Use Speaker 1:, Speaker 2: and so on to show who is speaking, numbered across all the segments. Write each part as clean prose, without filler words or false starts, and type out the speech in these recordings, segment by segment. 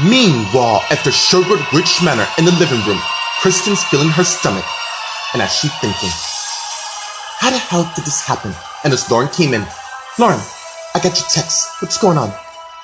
Speaker 1: Meanwhile, at the Sherwood Ridge Manor in the living room, Kristen's feeling her stomach, and as she's thinking, how the hell did this happen? And as Lauren came in, Lauren, I got your text. What's going on?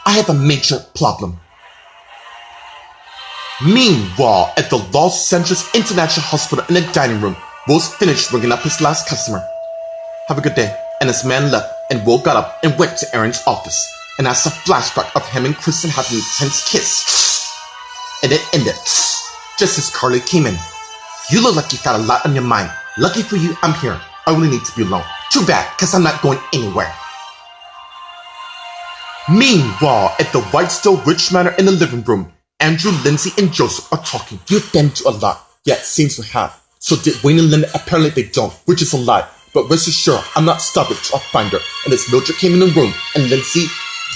Speaker 1: I have a major problem. Meanwhile, at the Los Angeles International Hospital in the dining room, Will's finished ringing up his last customer. Have a good day. And his man left, and Will got up and went to Aaron's office. And that's a flashback of him and Kristen having an intense kiss. And it ended just as Carly came in. You look like you got a lot on your mind. Lucky for you, I'm here. I only need to be alone. Too bad, because I'm not going anywhere. Meanwhile, at the Whitestone Ridge Manor in the living room, Andrew, Lindsay, and Joseph are talking. You've been to a lot. Yeah, it seems we have. So did Wayne and Linda. Apparently they don't, which is a lie. But rest assured, I'm not stubborn till I find her. And as Mildred came in the room, and Lindsay,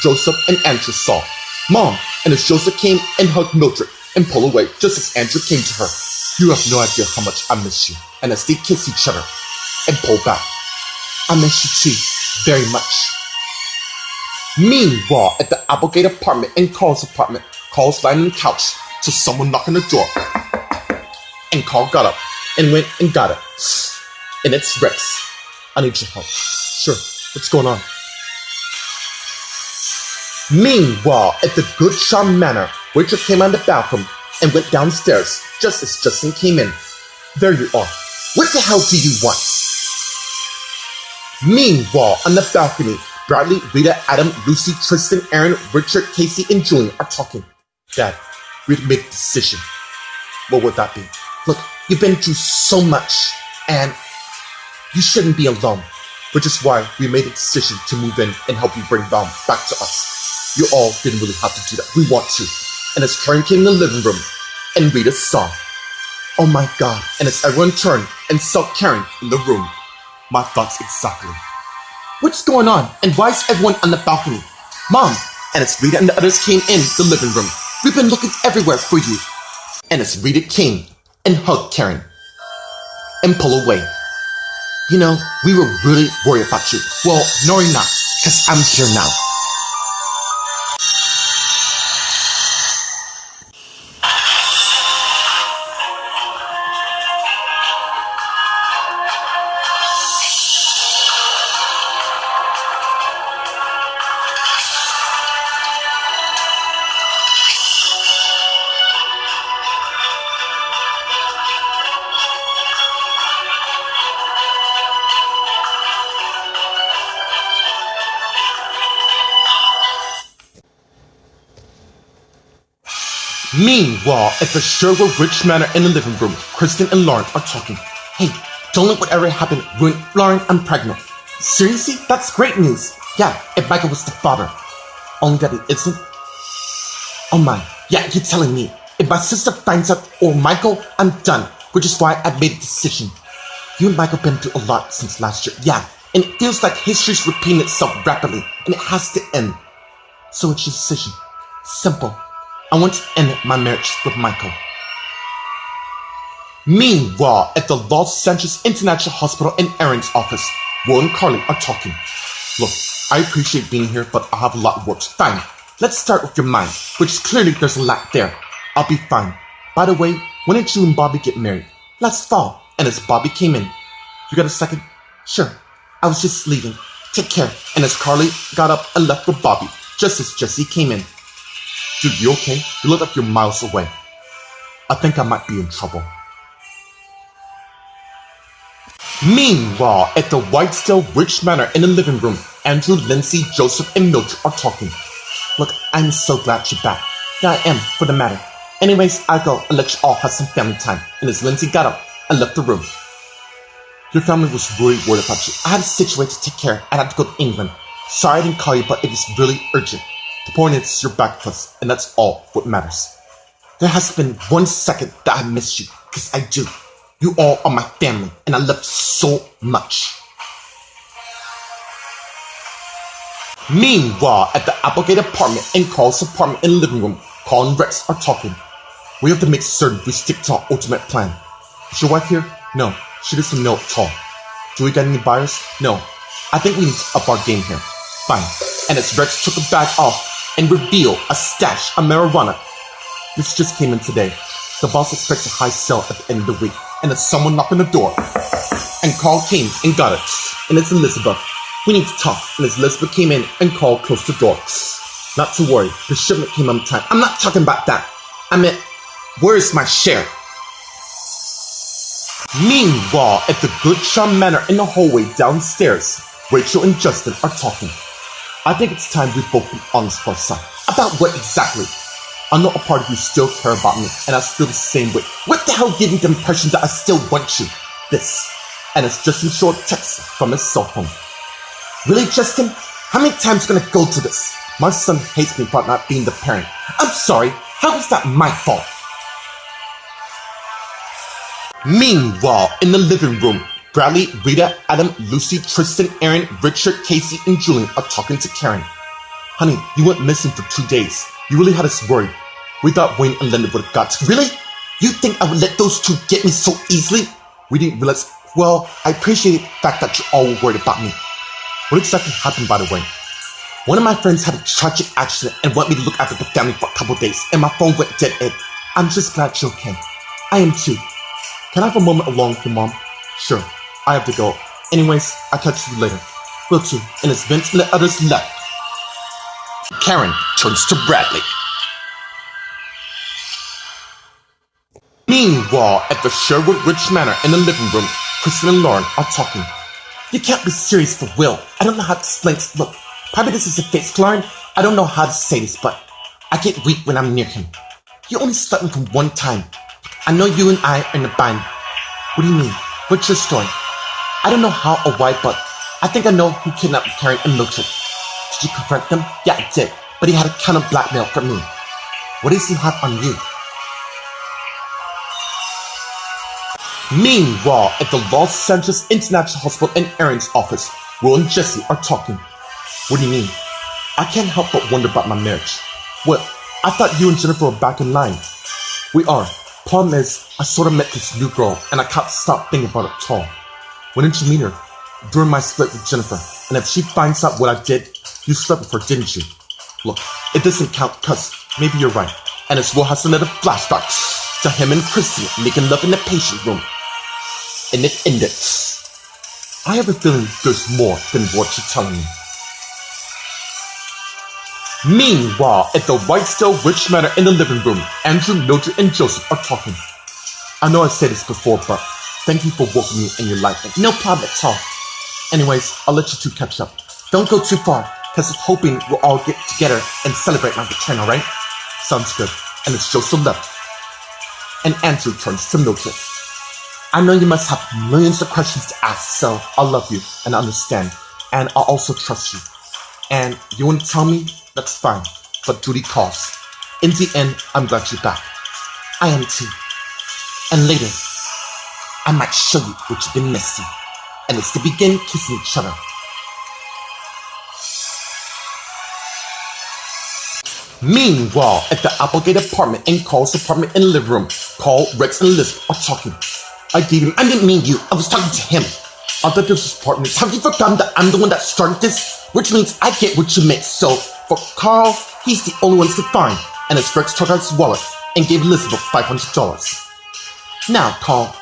Speaker 1: Joseph, and Andrew saw Mom, and as Joseph came and hugged Mildred and pulled away, just as Andrew came to her. You have no idea how much I miss you. And as they kiss each other and pull back, I miss you too, very much. Meanwhile, at the Applegate apartment and Carl's apartment, Carl's lying on the couch till someone knocked on the door. And Carl got up and went and got it. And it's Rex. I need your help. Sure, what's going on? Meanwhile, at the Good Charm Manor, Rachel came out of the bathroom and went downstairs just as Justin came in. There you are. What the hell do you want? Meanwhile, on the balcony, Bradley, Rita, Adam, Lucy, Tristan, Aaron, Richard, Casey, and Julian are talking. Dad, we've made a decision. What would that be? Look, you've been through so much, and you shouldn't be alone. Which is why we made a decision to move in and help you bring Baum back to us. You all didn't really have to do that. We want to. And as Karen came in the living room, and Rita saw, oh my God. And as everyone turned and saw Karen in the room, my thoughts exactly. What's going on? And why is everyone on the balcony? Mom! And as Rita and the others came in the living room, we've been looking everywhere for you. And as Rita came and hugged Karen and pulled away. You know, we were really worried about you. Well, no, you're not, because I'm here now. Meanwhile, at the Sherwood Ridge Manor in the living room, Kristen and Lauren are talking. Hey, don't let whatever happened ruin. Lauren, I'm pregnant. Seriously? That's great news. Yeah, if Michael was the father. Only that it isn't. Oh my, yeah, you're telling me. If my sister finds out or Michael, I'm done. Which is why I made a decision. You and Michael been through a lot since last year. Yeah, and it feels like history's repeating itself rapidly, and it has to end. So it's your decision. Simple. I want to end my marriage with Michael. Meanwhile, at the Los Angeles International Hospital in Aaron's office, Will and Carly are talking. Look, I appreciate being here, but I have a lot of work. Fine, let's start with your mind, which clearly there's a lot there. I'll be fine. By the way, when did you and Bobby get married? Last fall. And as Bobby came in, you got a second? Sure, I was just leaving. Take care. And as Carly got up and left with Bobby, just as Jesse came in. Dude, you okay? You look like you're miles away. I think I might be in trouble. Meanwhile, at the Whitestone Ridge Manor in the living room, Andrew, Lindsay, Joseph, and Mildred are talking. Look, I'm so glad you're back. Yeah, I am, for the matter. Anyways, I'll go and let you all have some family time. And as Lindsay got up and left the room. Your family was really worried about you. I had a situation to take care of. I had to go to England. Sorry I didn't call you, but it was really urgent. The point is, you're back with us, and that's all what matters. There has been 1 second that I missed you, because I do. You all are my family, and I love you so much. Meanwhile, at the Applegate apartment and Carl's apartment in the living room, Carl and Rex are talking. We have to make certain we stick to our ultimate plan. Is your wife here? No, she doesn't know at all. Do we get any buyers? No. I think we need to up our game here. Fine. And as Rex took the bag off and revealed a stash of marijuana, This just came in today. The boss expects a high sale at the end of the week, and there's someone knocking the door. And Carl came and got it. And it's Elizabeth. We need to talk. And as Elizabeth came in and Carl closed the door. Not to worry, the shipment came on time. I'm not talking about that. I meant, where's my share? Meanwhile, at the Good Charm Manor in the hallway downstairs, Rachel and Justin are talking. I think it's time we both be honest for a second. About what exactly? I know a part of you still care about me, and I feel the same way. What the hell gave me the impression that I still want you? This. And it's Justin short text from his cell phone. Really, Justin? How many times gonna go through this? My son hates me for not being the parent. I'm sorry, how is that my fault? Meanwhile, in the living room, Bradley, Rita, Adam, Lucy, Tristan, Aaron, Richard, Casey, and Julian are talking to Karen. Honey, you went missing for 2 days. You really had us worried. We thought Wayne and Linda would have got you. Really? You think I would let those two get me so easily? We didn't realize. Well, I appreciate the fact that you all were worried about me. What exactly happened, by the way? One of my friends had a tragic accident and wanted me to look after the family for a couple days, and my phone went dead end. I'm just glad you're okay. I am too. Can I have a moment alone with your mom? Sure, I have to go. Anyways, I'll catch you later. Will too. And as Vince and the others left, Karen turns to Bradley. Meanwhile, at the Sherwood Ridge Manor in the living room, Kristen and Lauren are talking. You can't be serious for Will. I don't know how to explain this. Look, probably this is a face, Lauren. I don't know how to say this, but I get weak when I'm near him. You only stuck me from one time. I know you and I are in a bind. What do you mean? What's your story? I don't know how or why, but I think I know who kidnapped Karen and Mildred. Did you confront them? Yeah, I did. But he had a kind of blackmail from me. What does he have on you? Meanwhile, at the Los Angeles International Hospital in Aaron's office, Will and Jesse are talking. What do you mean? I can't help but wonder about my marriage. What? I thought you and Jennifer were back in line. We are. Problem is, I sort of met this new girl, and I can't stop thinking about it at all. When did you meet her? During my split with Jennifer. And if she finds out what I did, you slept with her, didn't you? Look, it doesn't count because maybe you're right. And as Will has another flashback to him and Christy making love in the patient room. And it ended. I have a feeling there's more than what you're telling me. Meanwhile, at the Whitestone Ridge Manor in the living room, Andrew, Mildred, and Joseph are talking. I know I said this before, but thank you for welcoming me in your life. No problem at all. Anyways, I'll let you two catch up. Don't go too far, because I'm hoping we'll all get together and celebrate my return, alright? Sounds good. And it's Joseph left. And Andrew turns to Mildred. I know you must have millions of questions to ask, so I love you and I understand. And I also trust you. And you want to tell me? That's fine. But duty calls. In the end, I'm glad you're back. I am too. And later, I might show you what you've been missing. And it's to begin kissing each other. Meanwhile, at the Applegate apartment in Carl's apartment in the living room, Carl, Rex, and Elizabeth are talking. I didn't mean you. I was talking to him. I thought this was partners. Have you forgotten that I'm the one that started this? Which means I get what you meant. So, for Carl, he's the only one to find. And as Rex took out his wallet and gave Elizabeth $500. Now, Carl,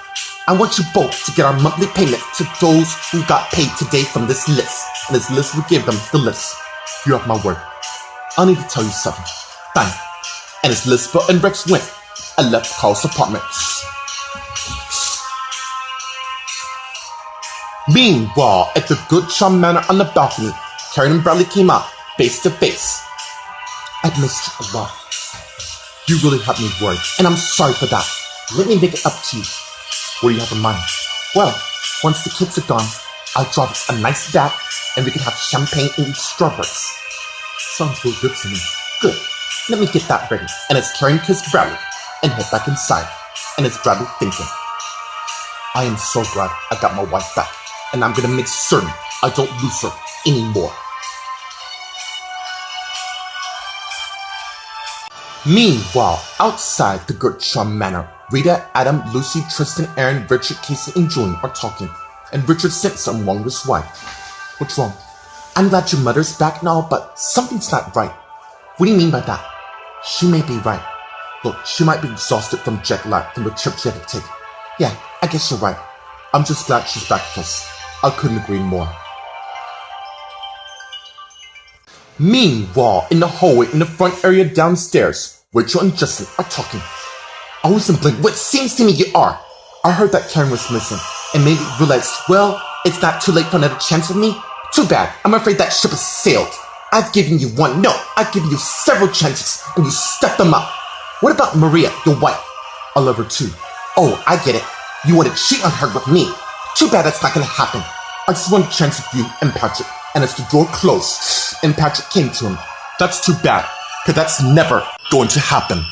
Speaker 1: I want you both to get our monthly payment to those who got paid today from this list. And as Elizabeth gave them the list, you have my word. I need to tell you something. Bang. And as Elizabeth and Rex went, I left Carl's apartment. Meanwhile, at the Good Charm Manor on the balcony, Karen and Bradley came out, face to face. I've missed you a lot. You really had me worried, and I'm sorry for that. Let me make it up to you. What do you have in mind? Well, once the kids are gone, I'll draw us a nice bath, and we can have champagne and eat strawberries. Sounds real good to me. Good. Let me get that ready. And as Karen kissed Bradley and head back inside, and as Bradley thinking, I am so glad I got my wife back. And I'm gonna make certain I don't lose her anymore. Meanwhile, outside the Good Charm Manor, Rita, Adam, Lucy, Tristan, Aaron, Richard, Casey, and Julian are talking, and Richard sent something wrong with his wife. What's wrong? I'm glad your mother's back and all, but something's not right. What do you mean by that? She may be right. Look, she might be exhausted from jet lag from the trip she had to take. Yeah, I guess you're right. I'm just glad she's back with us. I couldn't agree more. Meanwhile, in the hallway in the front area downstairs, Rachel and Justin are talking. I wasn't blinking. What seems to me you are. I heard that Karen was missing and made me realize, well, it's not too late for another chance with me. Too bad. I'm afraid that ship has sailed. I've given you one. No, I've given you several chances and you stepped them up. What about Maria, your wife? I love her too. Oh, I get it. You want to cheat on her with me. Too bad that's not going to happen. I just want a chance with you and Patrick. And as the door closed and Patrick came to him, that's too bad, because that's never going to happen.